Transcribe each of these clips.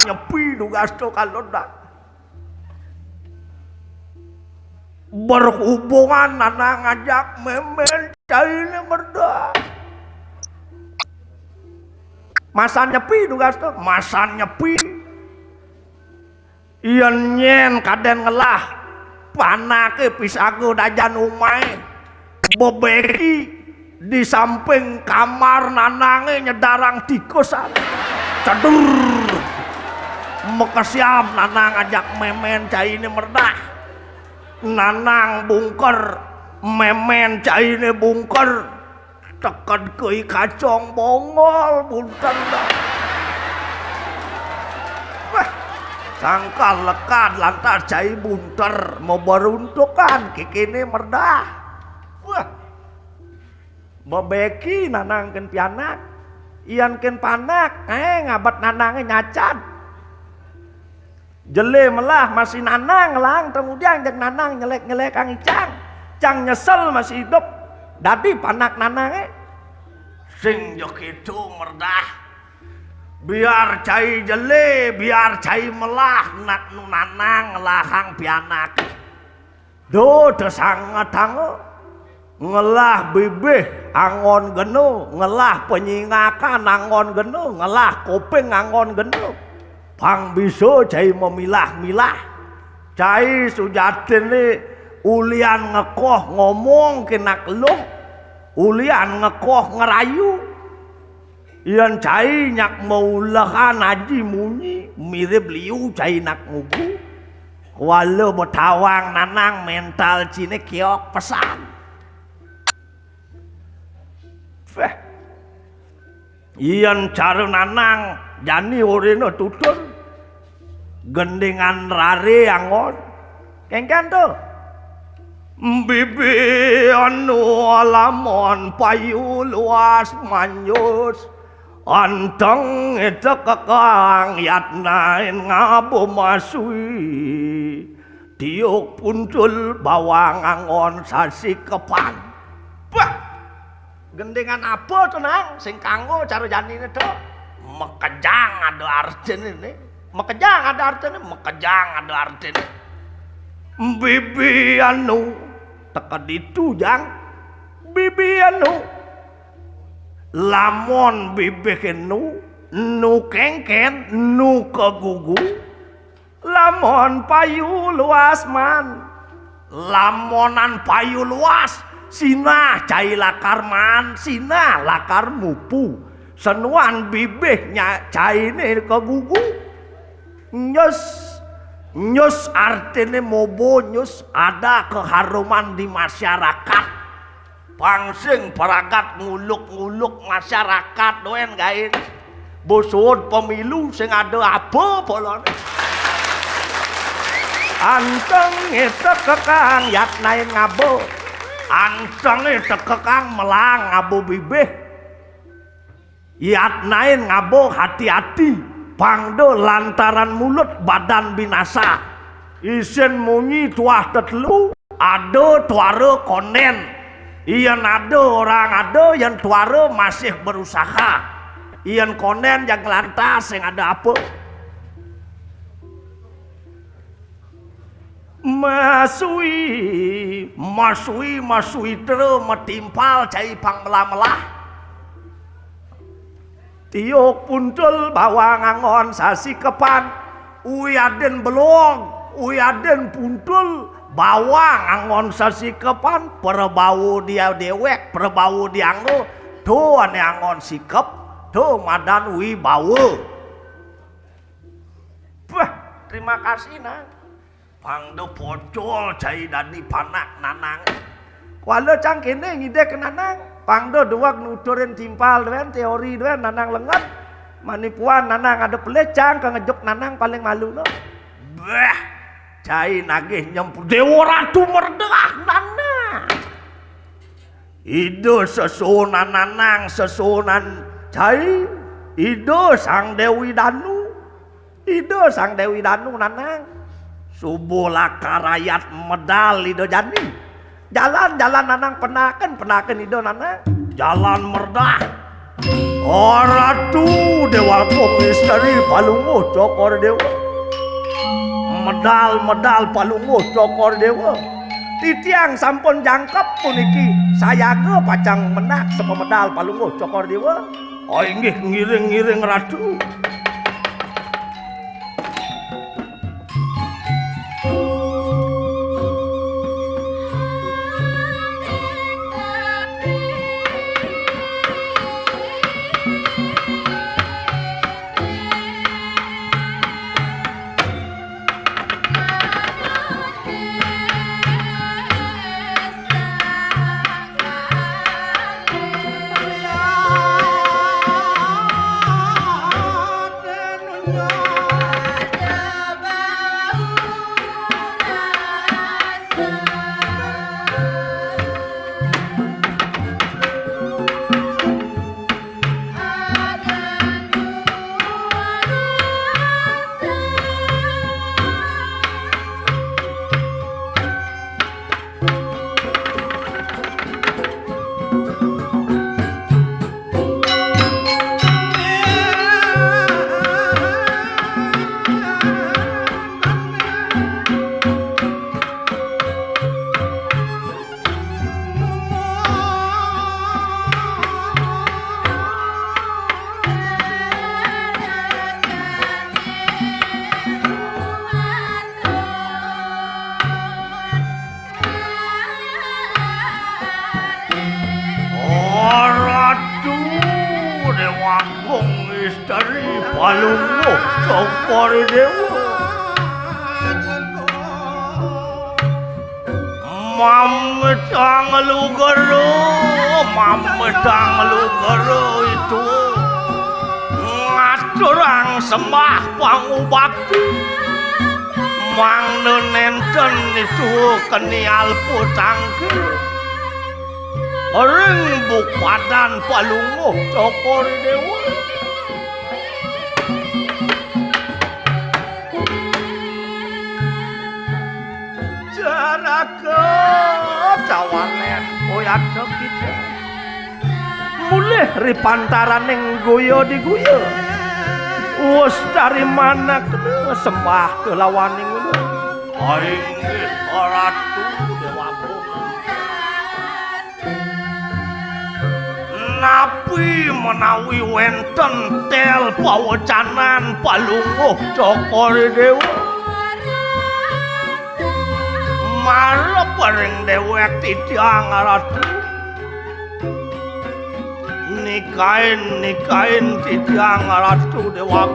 nyepi nugasto kalondak berhubungan nanang ngajak memen caine merda masan nyepi nugasto masan nyepi yen nyen kaden ngelah panake pisago dajan umay bebeki di samping kamar nanange nyedarang tikosan cedur mekesiap nanang ajak memen caine merdah nanang bungker memen caine bungker tekan kei kacong bongol bunten dah sangkal lekat lantas cai bunter mau beruntukan kikini merdah wah bebeki nanang ken pianak ian ken panak ngabat nanangnya nyacat jele melah masih nanang lang kemudian jeng nanang nyelek kang icang cang nyesel masih hidup dadi panak nanangnya sing jok itu merdah biar cai jele biar cai melah nak nanang lahang pianak do sangat tango ngelah bibih angon geno ngelah penyingakan angon geno ngelah kopeng angon geno pang biso cai memilah-milah cai sujatin ni ulian ngekoh ngomong kena keluh ulian ngekoh ngerayu ian cai nyak maulahan aji munyi mirip liu cai nak ngugu walau betawang nanang mental cine kiok pesan ian cara nanang jani oreno tutun gendengan rare angon kengkan tuh bibi anu alamon payu luas manyus anteng itu kekang yatnain ngabo masui tiuk puncul bawang angon sasi kepan bah gendengan apa tuh nang sing kanggo cara janine tuh mekejang ada artinya ini mekejang ada artinya mekejang ada artinya bibi anu teka ditu jang bibi anu lamun bibi kenu nu kengken nu kegugu lamun payu luas man lamonan payu luas sinah cai lakar man sinah lakar mupu senuan bibihnya cai ini kegugu nyus artinya mobo nyus ada keharuman di masyarakat pangsing peragat nguluk-nguluk masyarakat doen gain bosod pemilu sing ada apa polon anteng itu kekang yatnain ngabo anteng itu kekang melang ngabo bibih yatnain ngabo hati-hati pangdo lantaran mulut badan binasa isen munyi tuah tetelu ado tuare konen iyan ado orang ado yang tuare masih berusaha iyan konen yang lantas yang ada apa masui terus metimpal cai pang melah-melah tiuk puncul bawang angon sasi kepan uyaden belong uyaden puntul bawang angon sasi kepan perbau dia dewek perbau dianggo tuh ane angon sikep tuh madan wibawa terima kasih nang pangdo pocol cai dani panak nanang walau cang kene ngide ke nanang pangdo duak nuturin timpal dengan teori dengan nanang lengan manipuan nanang ada pelecang ke ngejuk nanang paling malu no bah cai nagih nyempur dewa ratu merdah nanang ido sesunan nanang sesunan cai ido sang dewi danu nanang subuh laka rakyat medal ido jani jalan nanang penaken ido nanang jalan merdah Ratu Dewa Agung Istri Palungguh Cokor Dewa. Medal Palungguh Cokor Dewa. Titiang sampun jangkep puniki sayaga pacang menak sapa medal Palungguh Cokor Dewa. Oh inggih ngiring-ngiring Ratu. Palungguh Cokor Dewa. Mamedang Lugero itu ngaturang sembah pangubakti. Mangnen nenten itu kenial putangke. Ring padan Palungguh Cokor Dewa. Jaraka cawanen oyadeg kita mulih ripantaraning goyo diguyo wis dari mana kena sembah kelawaning ngono inggih Ratu Dewa Agung napi menawi wenten tel pawecanan Palungguh Cokor Dewa marep ring dewek titiang Ratu nikahin titiang Ratu Dewa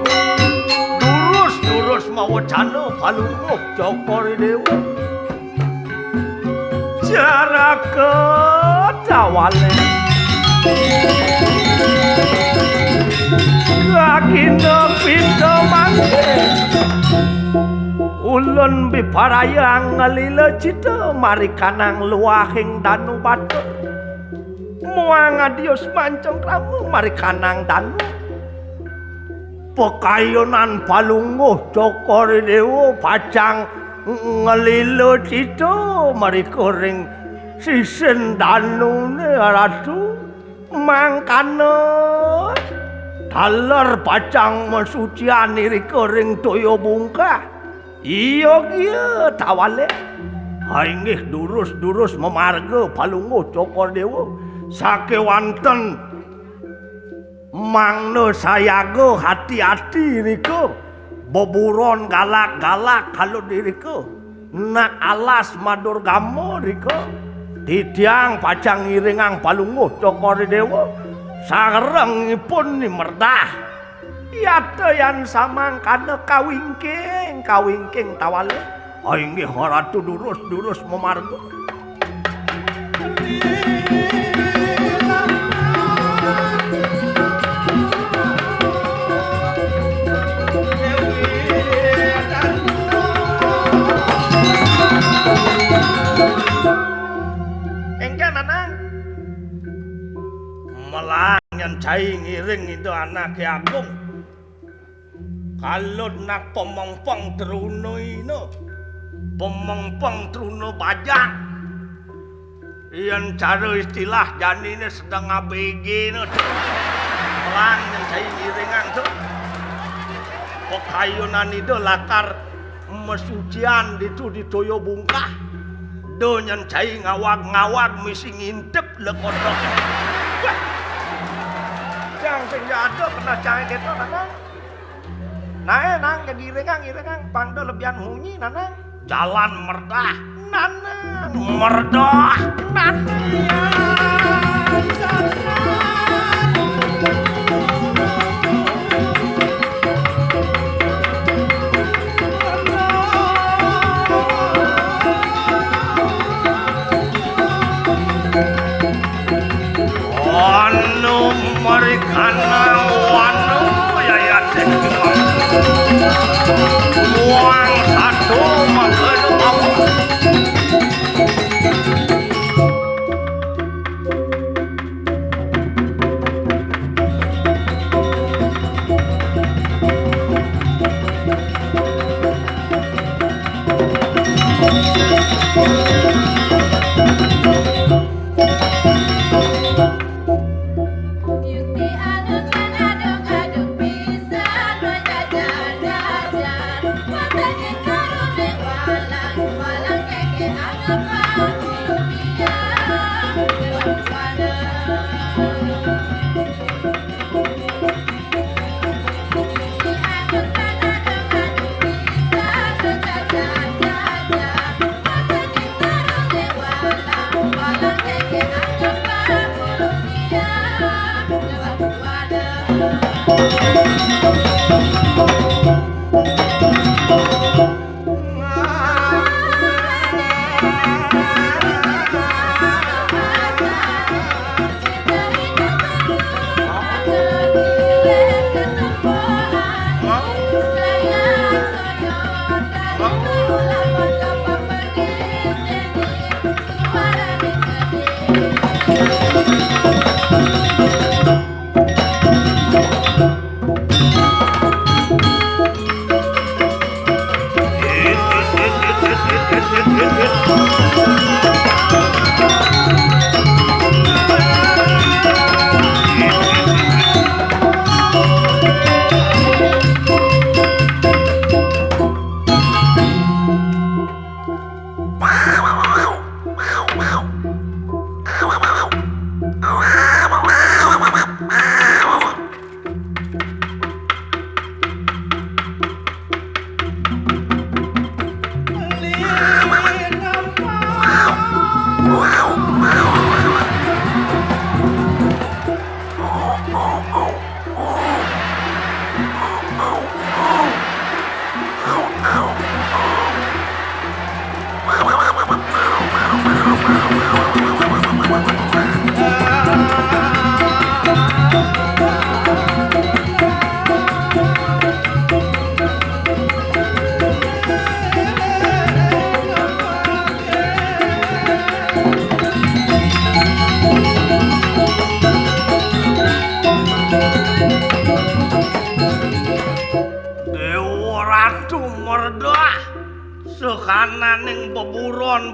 durus mawacana Palungguh Cokor Dewa jaraka dawale kakina pintu mangke ulun biparayang ngalila cita mari kanang luahing danu batu muang adios mancong kramu mari kanang danu pekayonan Palungguh Cokor Dewa pacang ngalila cita mari koring sisen danu ne Ratu mangkana dalar pacang mesucian iri koring toyo bungkah. Iya kia tawale inggih durus memarga Palungguh Cokor Dewa sakewanten mangna sayaga hati-hati rika beburon galak-galak kalau dirika nak alas madur gamo rika titiang pacang ngiringang Palungguh Cokor Dewa sarengipun merdah yata yang samang kana kawingking tawale inggih Ratu durus memarga engke nanang melang yang cai ngiring itu anak Agung kalau nak pemengpeng teruno ino pemengpeng teruno bajak yang cara istilah janine sedang ABG no lang yang cai iringan tuh pokayunan itu lakar mesucian itu ditoyo bungkah do nyan cai ngawag misi ngintip lekodok yang senjata kena cai gitu nanang nang jadi iringan pangdo lebihan hunyi nanang jalan merdah nanang merdah wanu marikana wanu ya uang satu makan apa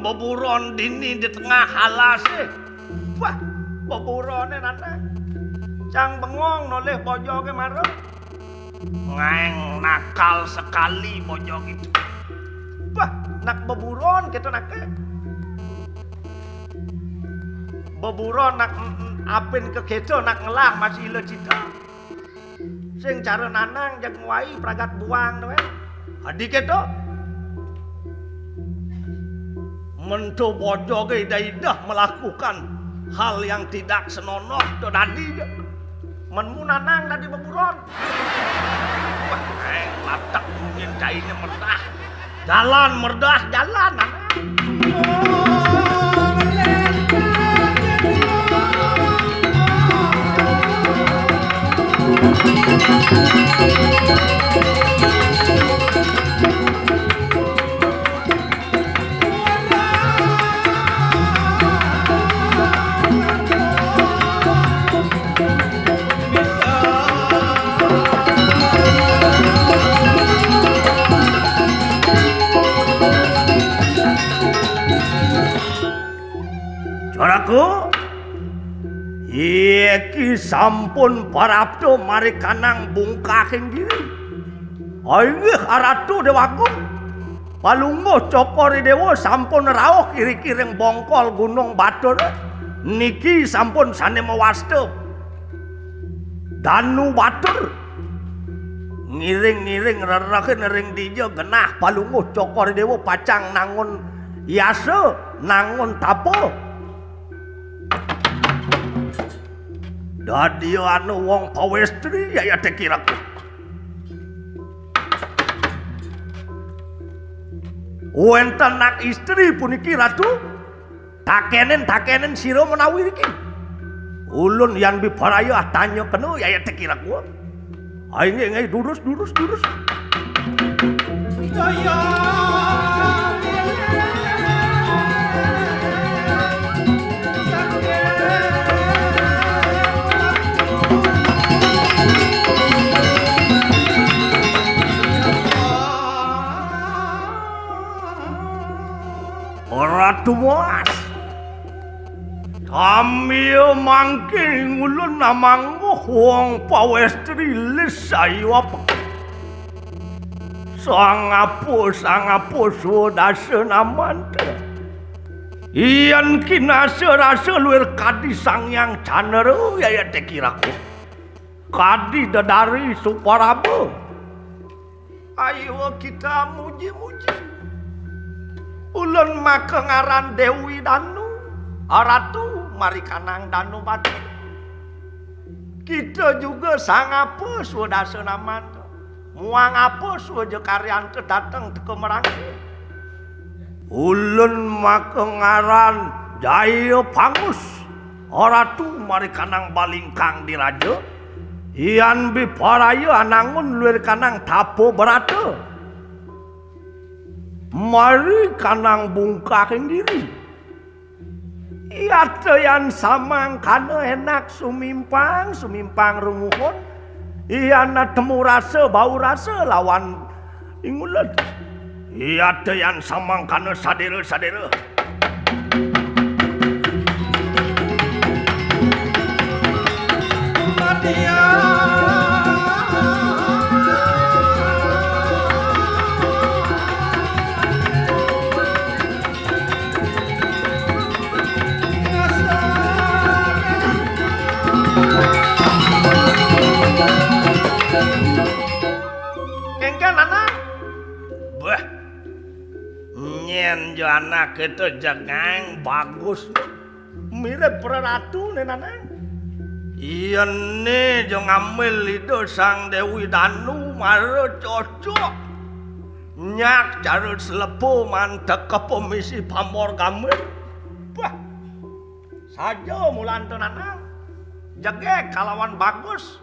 beburon dini di tengah halase wah beburone nana cang bengong noleh bojoke maro ngeng nakal sekali bojok itu wah nak beburon gitu nak beburon nak apin ke keto nak ngelah masih ile cita sing cara nanang jang wai pragat buang doe adik keto mento bojoge daidah melakukan hal yang tidak senonoh do dadi menmu nanang tadi beburon wah latak mungkin daine merdah jalan nanang Coraku, Nyeki sampun parapto mari kanang bungkaking diri. Inggih Ratu Dewagung. Palungguh Cokori Dewa sampun rawuh kiri-kiring bongkol Gunung Batur. Niki sampun sanema wasta. Danu Batur. Ngiring-ngiring rereken ring dija genah palungguh Cokori Dewa pacang nangun yasa nangun tapo. Dadi anu wong pawestri ya teh kiraku. Wenten nak istri puniki Ratu. Takenen sira menawi iki. Ulun yan biparaya tanya kenu ya teh kiraku. Nggih durus. Jaya Ratu Moas. Kami mangke ngulun namanggo wong pawestri lisayu apa. Sangapu sudasa namanta. Iyan kinasa-rasa luwir kadi sangyang canero ya teh kiraku. Kadi dadari Suparaba. Ayo kita muji-muji. Ulun maka ngaran Dewi Danu, Ratu mari kanang Danu Batur. Kita juga sangapa sudasa namanta. Muang apa suja karyanta datang teka merangke. Ulun maka ngaran Jaya Pangus, Ratu mari kanang balingkang diraja. Iyan biparaya anangun luwir kanang tapo berata. Mari kanang bungkaking diri. Iate yang samang kana enak sumimpang rumuhun. Iyana temu rasa bau rasa lawan ingulan. Iate yang samang kana sadera. Kengken anak. Bah. Nyen jo anak itu jangan bagus. Mirip Ratu nih anak. Iya nih jo ngambil itu sang Dewi Danu mara cocok. Nyak carut selepo mantek ke pemisi pamor gamer. Bah. Saja mulan tu anak. Jage kalawan bagus.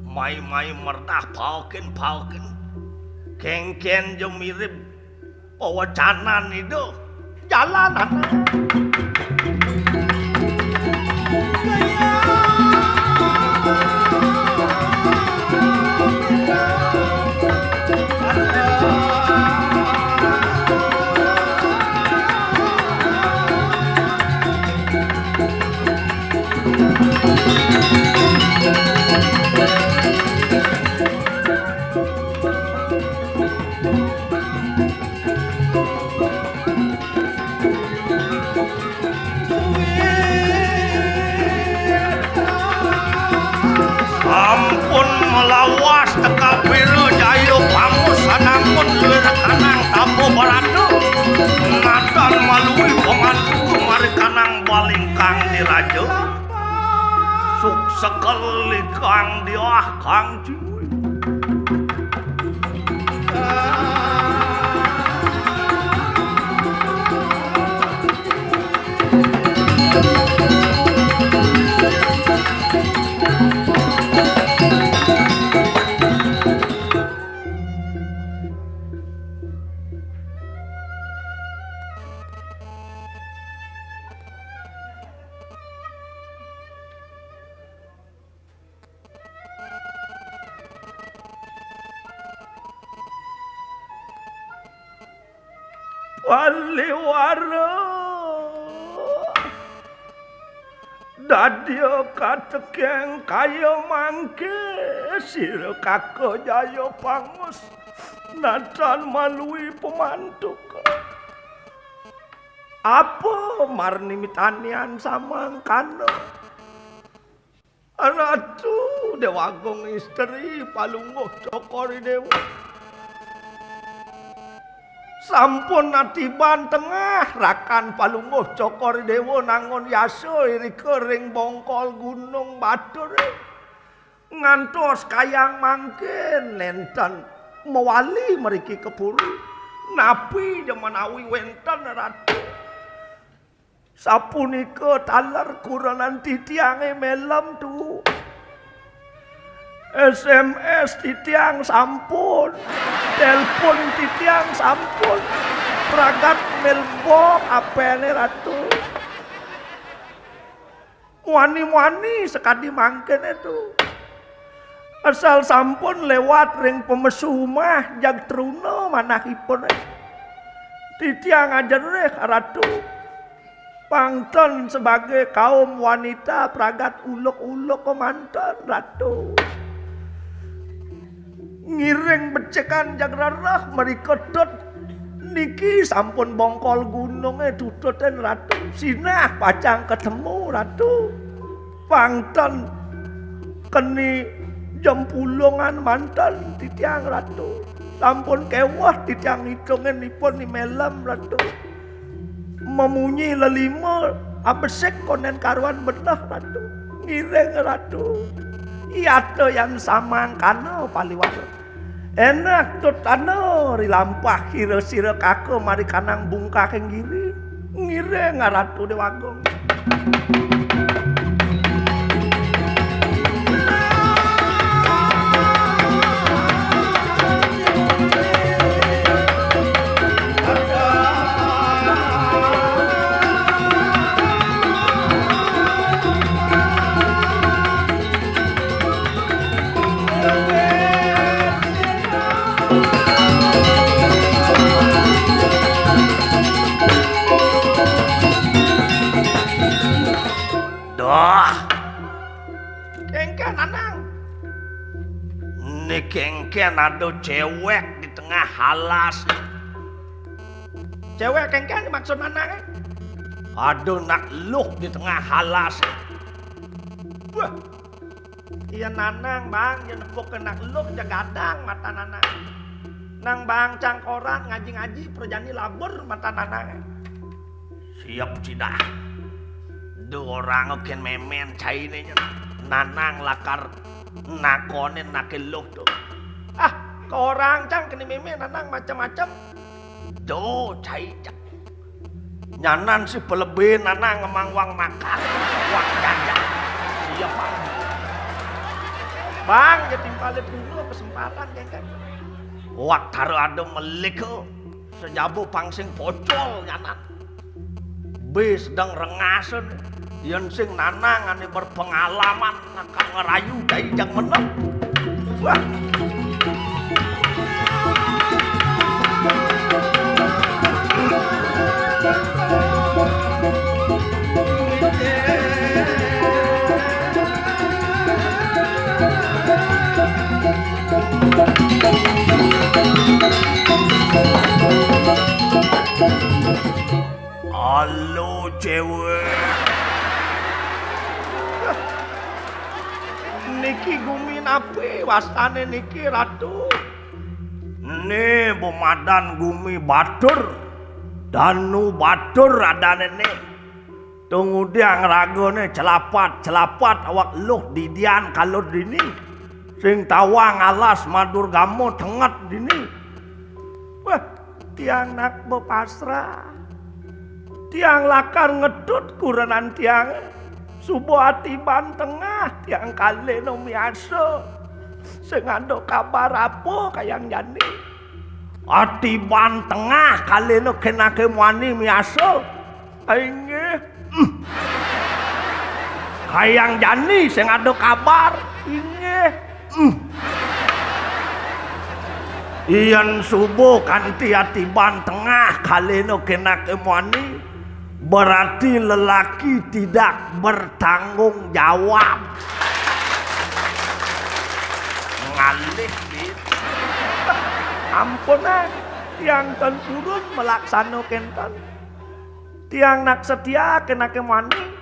Mai merdah paukin. Kengken jo mirip pewacanan itu. Jalan anak. Melawas teka piro Jaya Pangus sanangun luwir kanang tapo baratu. Natan malui pemandu mari kanang balingkang diraja. Suk sekali kang diah kang ciwi. Waliwara Dadya katekeng kaya mangke sira Kakang Jaya Pangus nacan malui pemantuk. Apa marni mitanian samangkana? Ratu Dewagong istri Palungguh Cokori Dewa sampun natiban tengah rakan Palungguh Cokori Dewa nangon yaso iri kering bongkol gunung Batur ngantos kayang mangken nenten mewali meriki kepuru napi jaman awi wenten ratu sapunika taler kuranan titiange melem tu SMS titiang sampun telepon titiang sampun pragat melbok apene ratu wani-wani sekadi mangken itu asal sampun lewat ring pemesumah jag truna manahipun titiang ajareh ratu pangton sebagai kaum wanita pragat uluk-uluk kemantan ratu ngiring becekan jagrarah merikotot niki sampun bongkol gunungnya tututin ratu sinah pacang ketemu ratu pangton keni jempulungan mantan titiang ratu sampun kewah titiang hitungin nipun ni melam ratu memunyi lelima abesek konen karuan benah ratu ngiring ratu iyato yang samangkana paliwara enak tutano rilampah kira-sira Kakang mari kanang bungka kenggiri ngiring ratu Dewagong kengken ada cewek di tengah halas. Cewek kengken maksud mana? Ada nak luh di tengah halas. Wah, iya nanang bang, ya nepuk ke nak luh jagadang mata nanang. Nang bang cangkoran ngaji-ngaji perjani labur mata nanang. Siap cidah. Dua orang oken memen cainenya. Nanang lakar nakonin nakeluh tuh. Ah, ke orang cang kini meme nanang macam-macam. Do cai cak. Nyanan si pelebe nanang ngemang wang makan, wang jajan. Siap bang. Bang, jadi paling dulu kesempatan kan. Wak taruh ada meliku sejabu pangsing pocol nyanan. B sedang rengasen. Yang sing nanang ane berpengalaman akan ngerayu dari jang menang. Wah. Halo cewek. Niki gumi napi wastane niki ratu. Nih Bomadan gumi Batur. Danu Batur adane nih. Tunggu dia ngeragone celapat awak luh didian kalau dini. Sing tawang alas madur gamo tengat dini. Wah, tiang nak bepasrah. Tiang lakar ngedut kuranan tiang. Subuh hati ban tengah tiang kali no miaso sing ando kabar apa kayang jani hati ban tengah kali no kenake wani miaso inge kayang jani sing ando kabar inge iyan subuh kanti hati ban tengah kali no kenake wani berarti lelaki tidak bertanggung jawab. Ngalih gitu. Ampun tiang ten purun melaksanakan kenton. Tiang nak setia kena kemani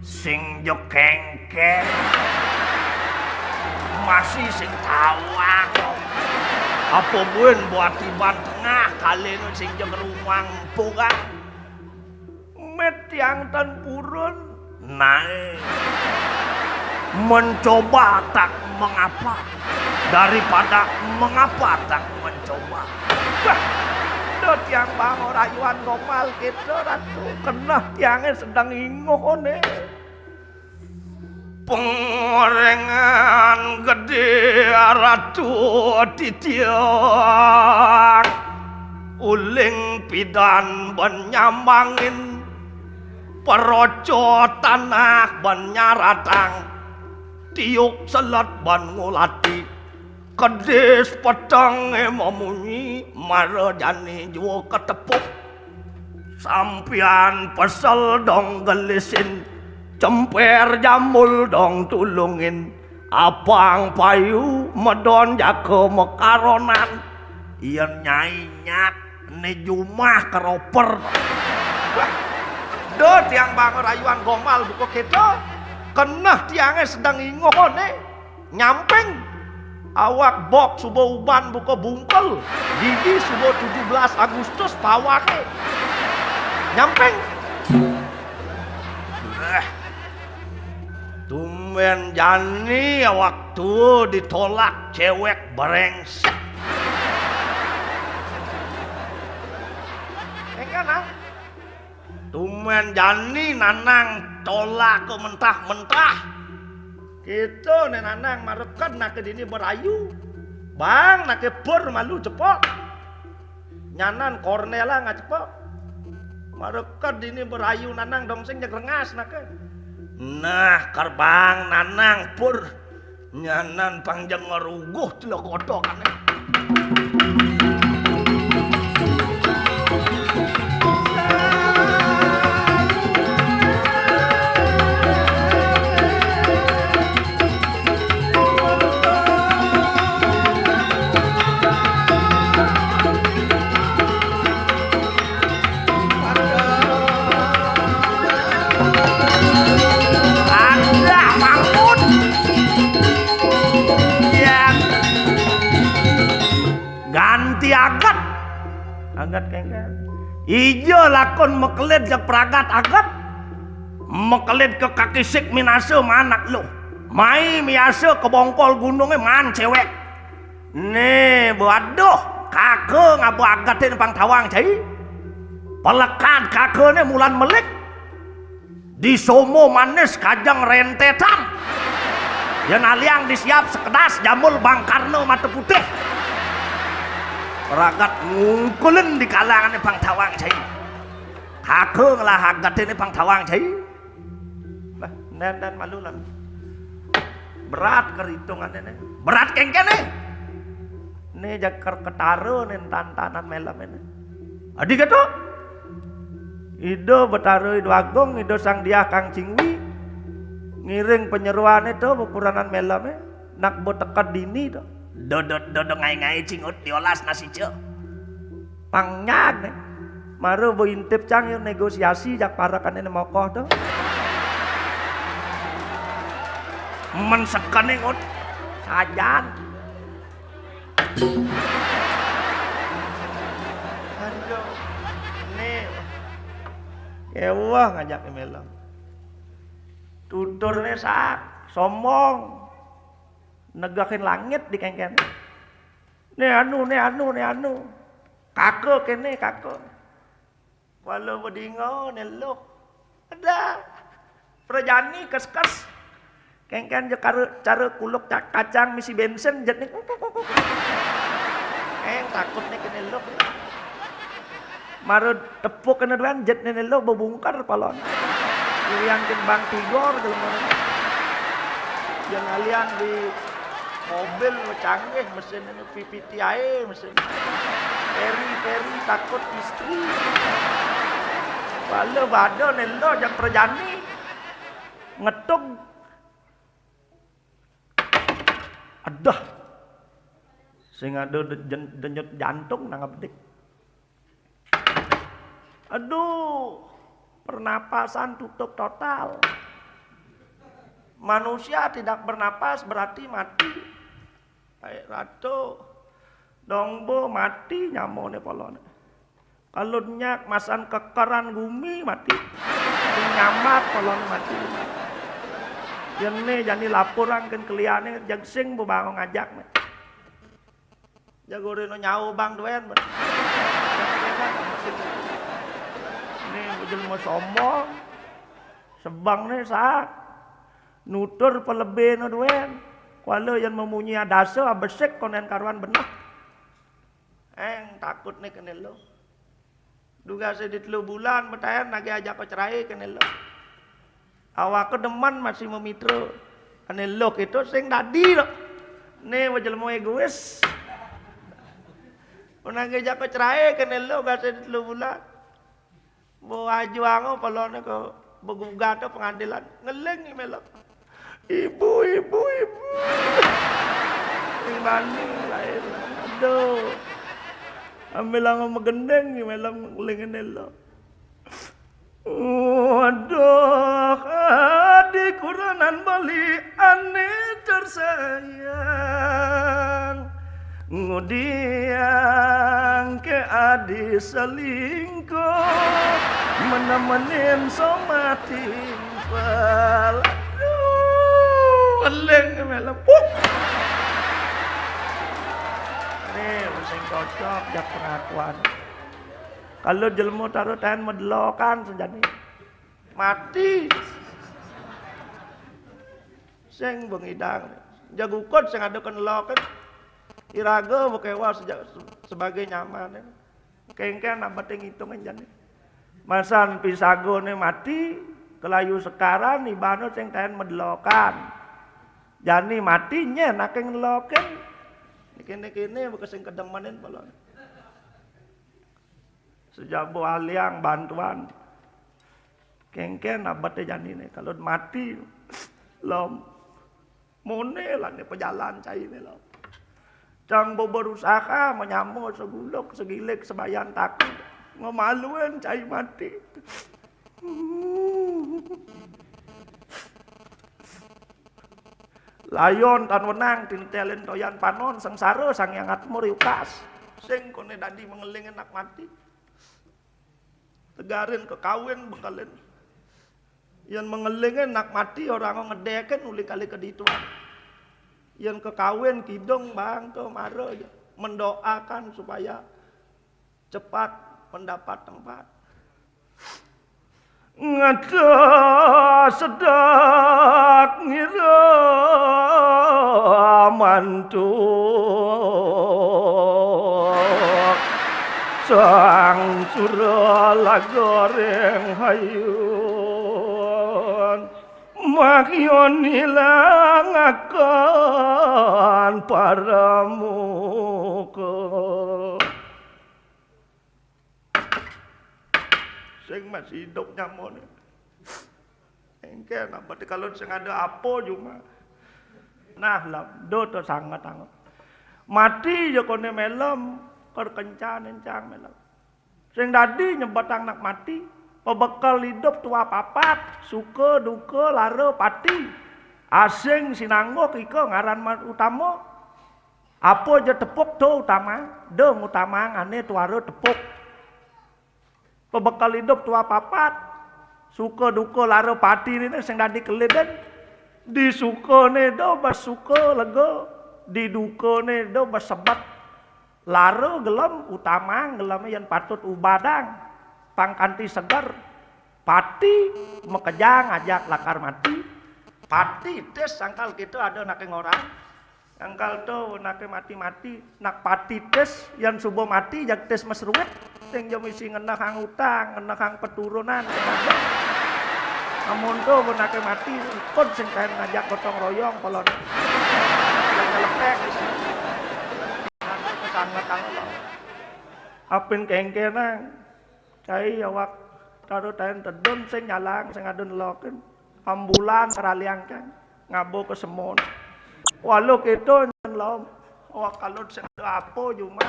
sing jo kengkeng masih sing tawang. Apa buen buat tiban tengah kalian sing jo rumang puga. Met tiang ten purun naik mencoba tak mengapa daripada mengapa tak mencoba. Do tiang bang rayuan gomal gitu ratu kena tiangnya sedang ingoh nih. Pengorengan gede ratu di tiang uling pidan benyambangin peroco tanah banyaratang tiuk selat ban ngulati kedes petang memunyi marajani juo ketepuk sampian pesel dong gelisin cemper jamul dong tulungin apang payu medon jako mekaronan iyan nyainyat ne jumah keroper. Do tiang bang rayuan gomal buko keto kena tiangnya sedang ingoh nih nyamping awak bok subuh uban buko bungkel gigi subuh 17 Agustus pawake nyamping. Tumben jani waktu ditolak cewek brengsek. Enggak Tumen jani nanang tolak ke mentah-mentah. Gitu nih nanang marekan nak ke dini berayu. Bang nak ke pur malu cepok. Nyanan Cornela nggak cepok. Marekan dini berayu nanang dong sing rengas nak ke. Nah karbang nanang pur nyanan panjang ngeruguh tilo kodok kan. Agat kengken ijo lakon mekelid ke pragat agat mekelid ke kaki sik minase manak lo mai miase ke bongkol gunungnya man cewek nih waduh kake ngabu agatin pang tawang cai pelekat kakenya mulan melik di somo manis kajang rentetan yang aliang disiap sekedas jamul Bang Karno mata putih ragat ngungkulen di kalangan Bang Tawang cai kakek lah agat ini Bang Tawang cai dan malu lah berat kerhitungan ini berat kengken nih jakar ketaru nih tantanan melam ini adik itu ido betaru ido agung ido sang dia kang cingwi ngiring penyeruan itu bukuranan melamnya nak botekat dini itu dodo ngai cingut diolas nasi ce pangnyag nih maru bo intip cang yang negosiasi jak parakan ini mokoh tuh mensekan ingut sajan aduh nih ewah ngajak melam tuturnya sak sombong negakin langit di kengken nih anu kakek kene kakek walau bedingo nelok ada perjani kes kengken cara kuluk kacang misi bensin jet nih takut nih kene lok maru tepuk kena duan jet nih nelok bebungkar palon yang Bang Tigor yang alian di mobil canggih mesin ini VVTi mesin Ferry takut istri Wala bado nelo jak terjani ngetung. Adah. Sing ada denyut jantung nang bedik. Aduh, pernapasan tutup total. Manusia tidak bernapas berarti mati. Kayak ratu dongbo mati nyamone polone. Kalau nyak masan kekeran bumi mati. Sing nyamat polone mati. Yene jani laporan kan keliane jag sing bebango ngajak me. Jago reno nyau bang duen. Ini bujul mau sombong. Sebang nih saat nutur pelebe no duen. Kuala yang memunyi adase abesek konen karuan benak. Takut nih kenelo. Duga sedit lu bulan betayan lagi ajak ko cerai kenelo. Awak kedeman masih memitro. Kenelo itu sing dadi lo. Nih wajal mau egois. Unang ajak ko cerai kenelo gak sedit lu bulan. Bo aju ango palone ko begugat pengadilan. Ngeleng ni melok. Ibu. Ini lahir. Aduh. Ambil lang magendeng ni melang lengan lo. Aduh, adik kuranan bali ane tersayang. Ngudiang ke adik selingkuh menemenin somatin pal. Aduh, leng melang. Sing cocok jak pengakuan. Kalau jelmo taruh tahan medelokan sejani mati. Sing bengidang jagukot sing ada kenelokan. Iraga bukewa sebagai nyaman. Kengken abate ngitungan jani. Masan pisagone mati kelayu sekarang ibano sing tahan medelokan. Jani matinya nak ngeloken. Kene-kene bekasing kedemanin balon. Sejak bo aliang bantuan. Kengken abate janine kalau mati lom mone lah ne pejalan cai ne lom. Cang bo berusaha menyambut seguluk segilek sebayan takut. Ngemaluan cai mati. Layon tan wenang tintelen toyan panon sengsara sang yang atmur yukas sing kone dadi mengeling enak mati tegarin kekawin bekalen yang mengeling enak mati orang ngedeken uli kali kedituan yang kekawin kidong bang ke maro mendoakan supaya cepat mendapat tempat ngada sedak ngira mantu sang surala goreng hayun makyon hilang akan para muka sing masih hidup nyamon. Engke napa kalau sing ada apa cuma. Nah, lah do to sangat. Mati yo kone melem kerkencan encang melem. Sing dadi nyebetang nak mati, pebekal hidup tua papat, suka duka lara pati. Asing sinanggo iko ngaran utama. Apa je tepuk do utama, do utama ngane tuaro tepuk. Pebekal hidup tua papat suka duka lara pati ini sing dadi keleden di sukane do basuka lega di dukane do basebat lara gelem utama gelem yen patut ubadang pangkanti segar pati mekejang ajak lakar mati pati tes sangkal kita ada nake orang angkal to nake mati-mati nak pati tes yang subuh mati jak tes mesruwet sing yo misi ngenah hang utang, ngenah hang peturunan. Amun to nake mati ikut sing kaen ngajak gotong royong polon. Yang lepek di sana. Sangat-sangat. Apin kengkena cai awak karo taen tedun sing nyalang sing adun loken ambulan raliang kan ngabo kesemon walu kitu lom wah kalut sing apo cuma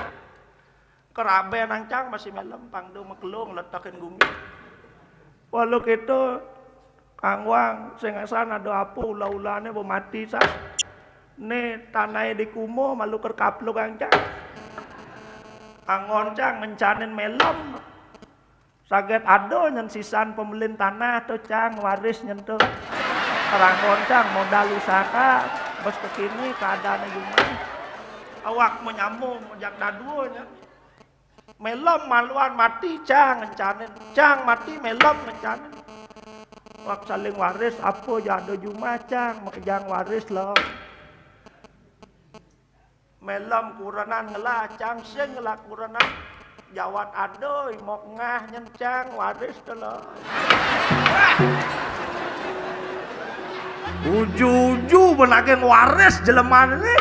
kerabe nangcang masih melem pangdo mekelung letakin gumi walu kitu kangwang sing sana do apo ula-ulane bo mati sa ne tanai di kumo malu kerkapluk angcang angon cang mencanin melem saget ado nyen sisan pembelin tanah tuh cang waris nyentuh rangon cang modal usaha bos kekini keadaannya gimana awak menyambung mojak dadunya melem maluan mati cang ngencanin cang mati melem ngencanin wak saling waris apa jado juma cang makejang waris loh melem kuranan ngelah cang sing ngelah kuranan jawat adoy mok ngah nyencang waris telo uju-uju benakin waris jeleman ini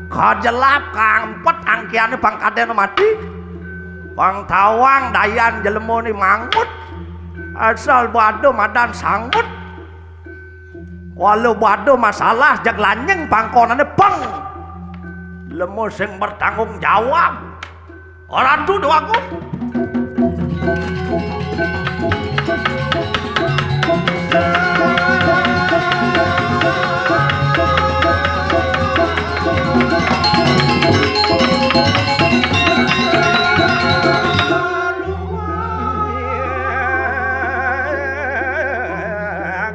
kajelap kampet angkiannya bang kaden mati bang tawang dayan jelemoni mangut asal bado madan sanggut walau bado masalah jag lanyeng pangkonannya bang lemo sing bertanggung jawab orang tuh doaku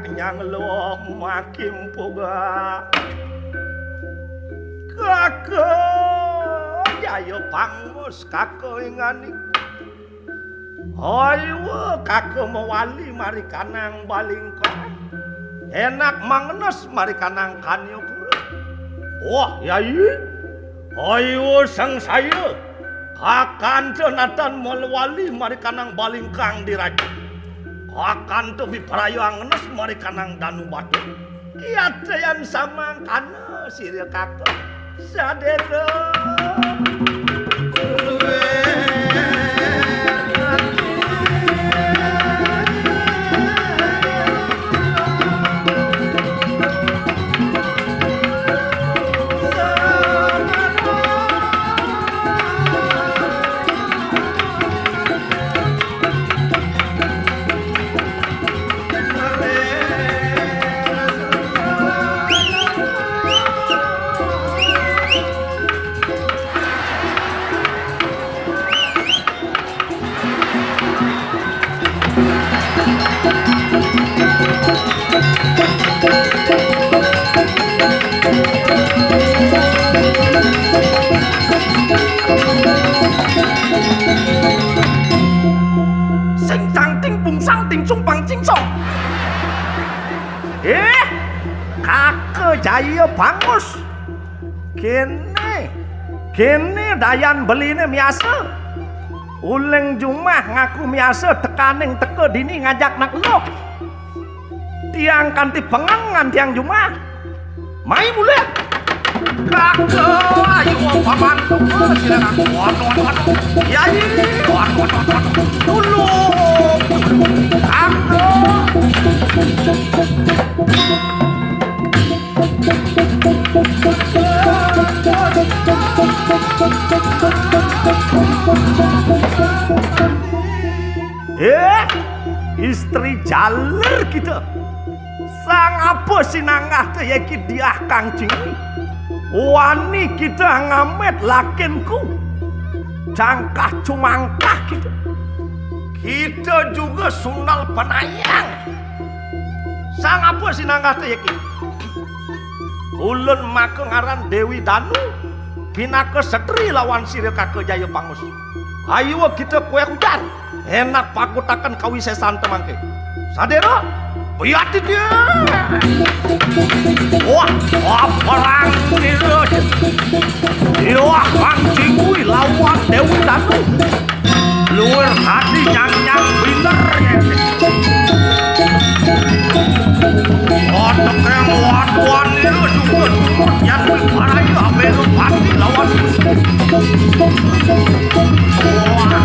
kenyang loh makin poga kakak ayo pangus kakak ingani ayo kakak mewali mari kanang balingka enak mangenes mari kanang kanyo pura wah yai ayo sang saya akan tenatan mewali mari kanang balingkang diraja akan tu biparayo angenes mari kanang danu batu iya yang sama kana siril kakak sadero kakek jaya bangus kene dayan beline miasa uleng jumah ngaku miasa tekaning teke dini ngajak nak lo tiang kanti pengangan tiang jumah mai mulai kakek ayo paman silakan waduh yai waduh dulu istri jaler kita sang apa sinangah teh yaki diah kangcing wani kita ngamet lakinku cangkah cumangkah kita juga sunal penayang sang apa sinangah teh yaki ulun maka ngaran Dewi Danu pinaka setri lawan siril kakek jaya pangus ayo kita kue hujan enak pakutakan kawisesan temangke sadero biati dia wah perang ini wah kancingui lawan Dewi Danu luar hati nyang bener otak yang waduan itu juga yang berparayu abelu pasti lawan wah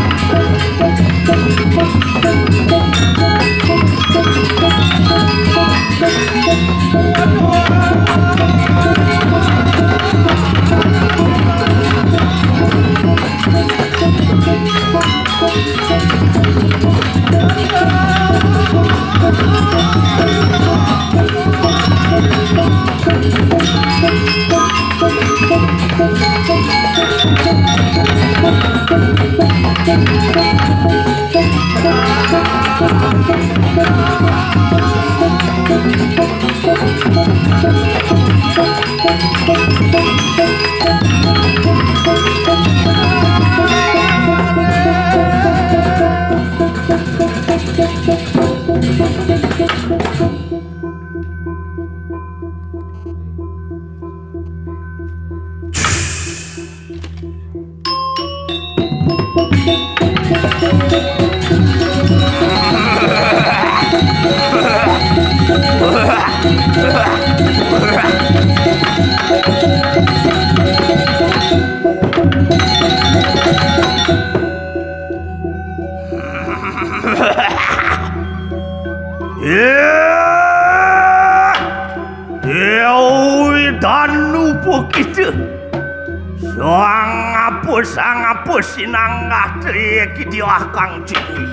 Sinanggah iki diwah Kang Ciwi.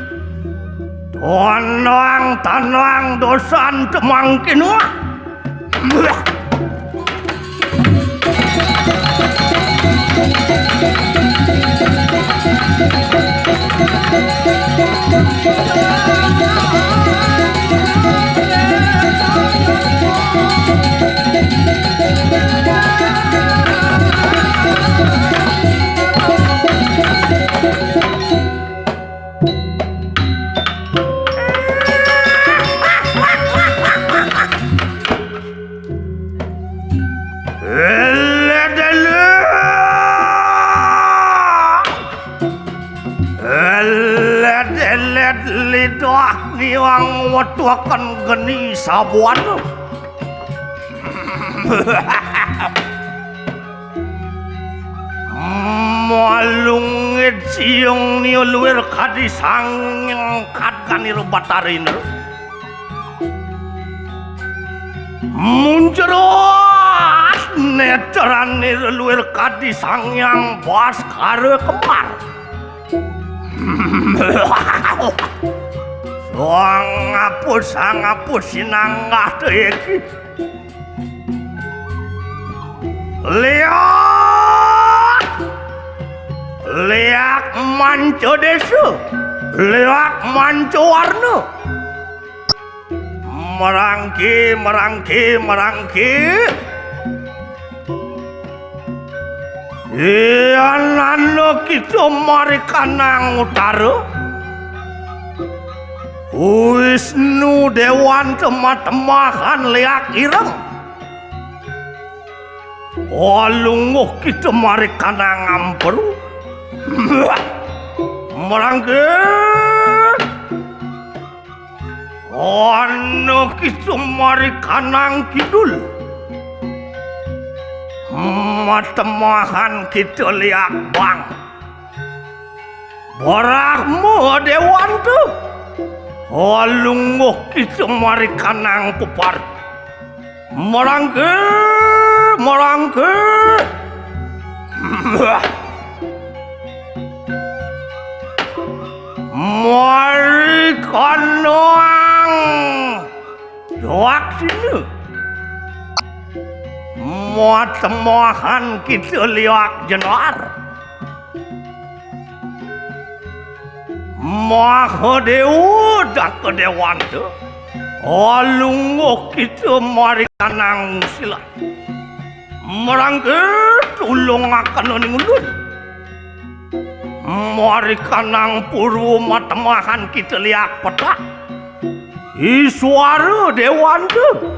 Tanang dosan temangkin wah. Lidah niwang wetuaken geni sabuan. Malungit siung niuluir kadisang kadganir batariner. Muncerat neteranir luir kadisang yang bas kare kemar. Ngapus sinanggah teu iki. Liak manco desa, liak manco warna. Merangki. Nano kita mari kanang utara. Wisnu Dewan temah-temahan liak ireng. Walunguh kita mari kanang amperu. Merangke. Anu kita mari kanang kidul. Matemahan kita liak bang. Borahmu Dewan tu. Walunguh kita mari kanang pupar. Merangke. Mari kanang doak sini. Matemahan kita liak jenar. Mahadewa dak kedewan tu. Walunguh kita mari kanang sila. Merangke tulung akan ning ulun. Mari kanang puru matemahan kita liak petak. Iswara Dewan tu.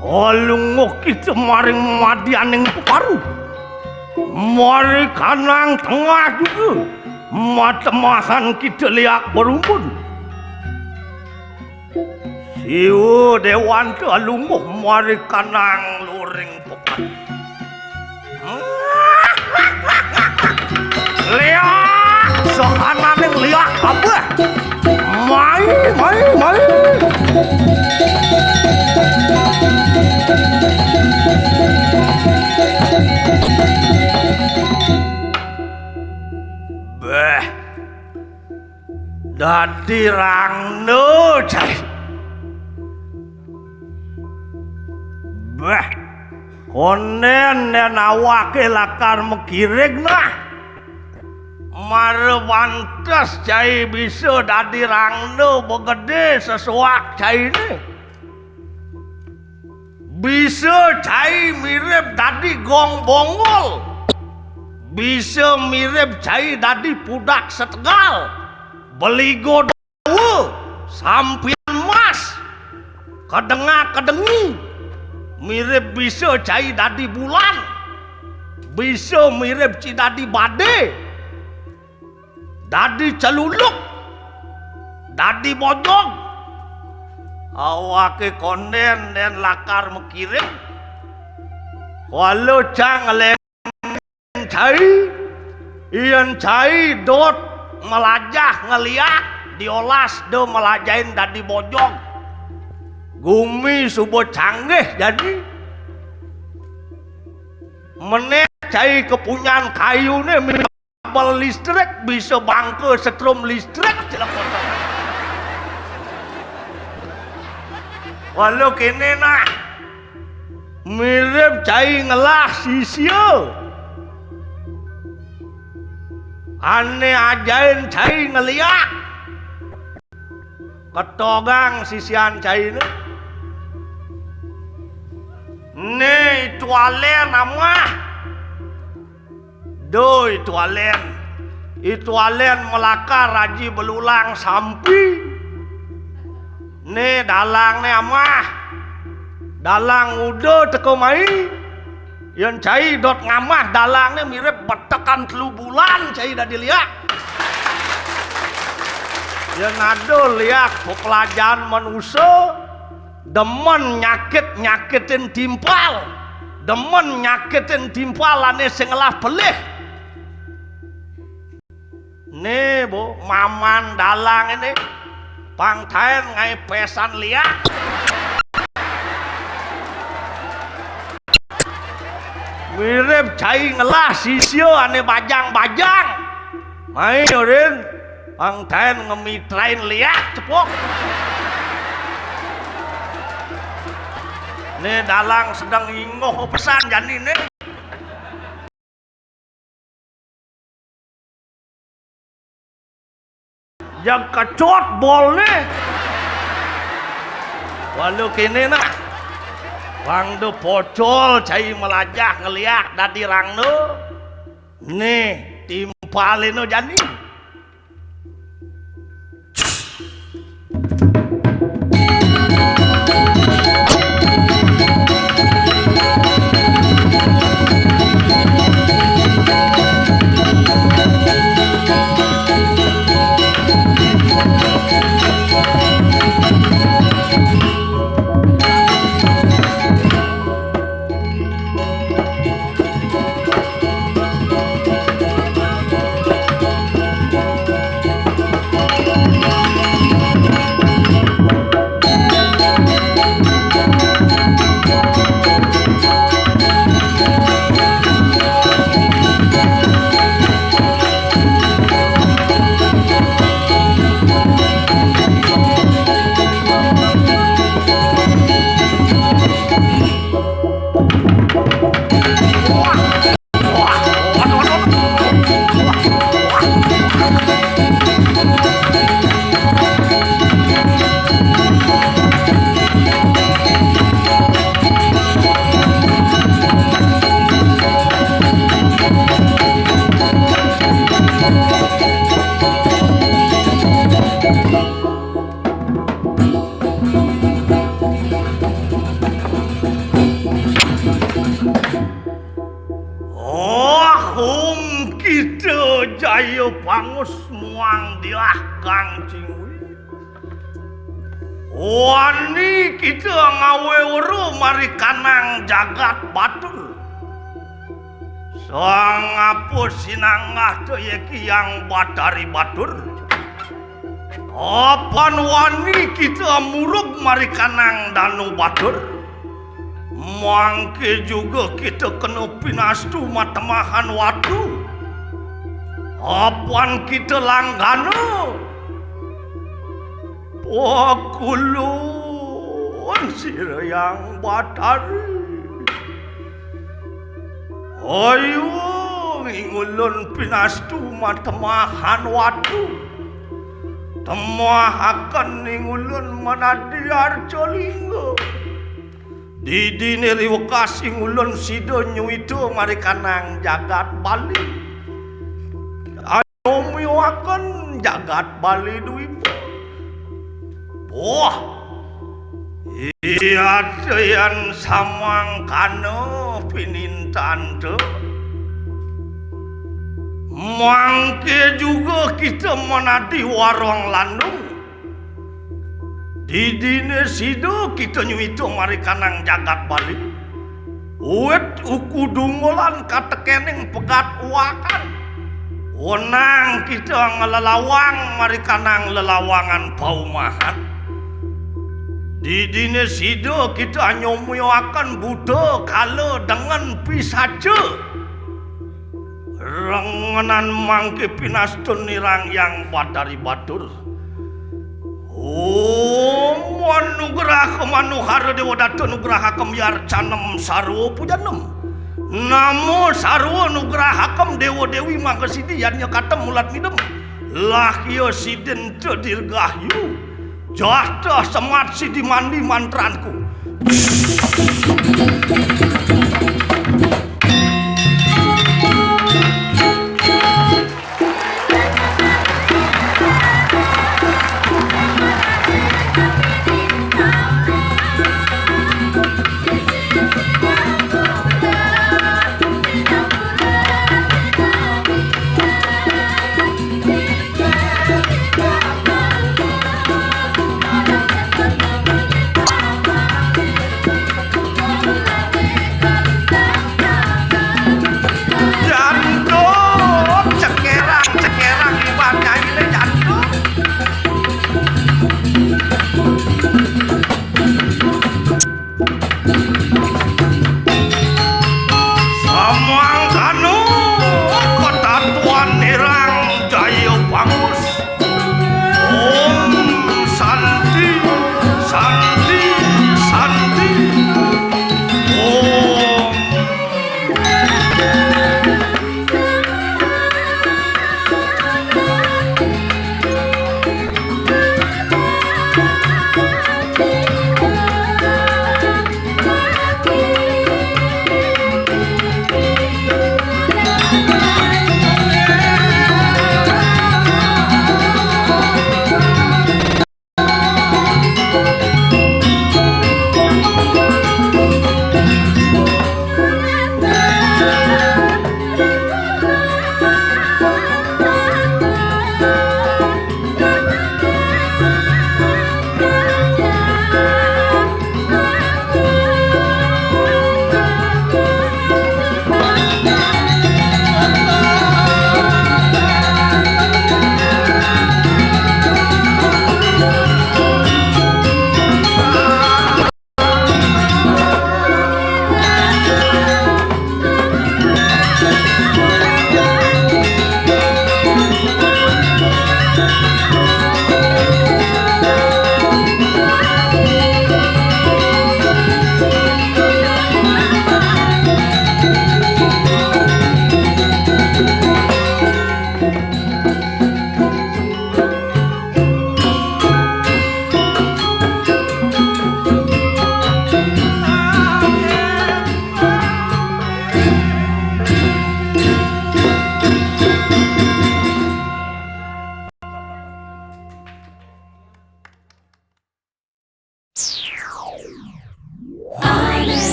Walunguh kita mari madianing paru. Mari kanang tengah juga. Matemahan kita liak berumpun. Siu Dewan tu alunguh mari kanang luring pepat. Liak sehananing liak kabeh. Mai. Beh. Dadi rangno cai. Beh. Konen nen awake lakar mekirig nah. Marwantes cai bisa dadi rangno begede sesuak cai ni. bisa cai mirip dadi gong bongol, bisa mirip cai dadi pudak setegal, beligo dawa sampian mas, kedengah kedengi, mirip bisa cai dadi bulan, bisa mirip ci dadi bade, dadi celuluk, dadi bojong. Awake konden dan lakar mekirim walau cang leng cai ian cai dot melajah ngeliat diolas do melajain dadi bojong gumi subuh canggih jadi meneh cai kepunyaan kayu nih minabel listrik bisa bangke setrum listrik celakot. Walau kini nah mirip cai ngelah sisio aneh ajain cai ngeliat ketogang sisian cai ini itu alen nama do itu alen melaka raji belulang sampi ne dalang ne amah dalang udah teko mai yang cai dot ngamah dalangnya mirip betekan telu bulan cai dah dilihat yang ada lihat pelajaran manusia demen nyakitin timpal demen nyakitin timpalane sengelah pelih nih bu maman dalang ini pangtain ngai pesan liat mirip cai ngelah sisio ane bajang-bajang mai urin pangtain ngemitrain liat cepuk nih dalang sedang ingoh pesan jadi nih yang kecot boleh walau kini nak wang do pocol cai melajah ngeliat dadi rangno nih timpalino jadi jayo pangus muang dilah kang cingwi wani kita ngawe weru mari kanang jagat batur sang ngapus sinangah toyeki yang batari batur apan wani kita murug mari kanang danu batur mangke juga kita kena pinastu matemahan watu apan kita langgana kulun sirayang batari ayo ngulun pinastu matemahan watu temahakan ngulun manadi arcolinggo Didine riwekasi ngulun sida nyuwida marikanang jagat Bali. Ayomiwaken jagat Bali duwipun. Wah. Iya deyan samangkana pinintan te. Mangke juga kita menadi warung landung. Didine sida kita nyuwita marikanang jagat Bali. Uwit uku dungolan katekening pegat uwakan. Wenang kita ngelelawang marikanang lelawangan paumahan. Didine sida kita nyomuyaken Buddha kala dengan pisaja. Rengenan mangke pinastun nirang yang badari badur. Om anugerah manuhara dewa datu nugrah hakam yar canem sarwa pujanem. Namo sarwa nugrah hakam dewa dewi makasidi yannya katem mulat midem. Lahya sidin te dirgahyu. Jahta semat sidi mandi mantranku. Samangkana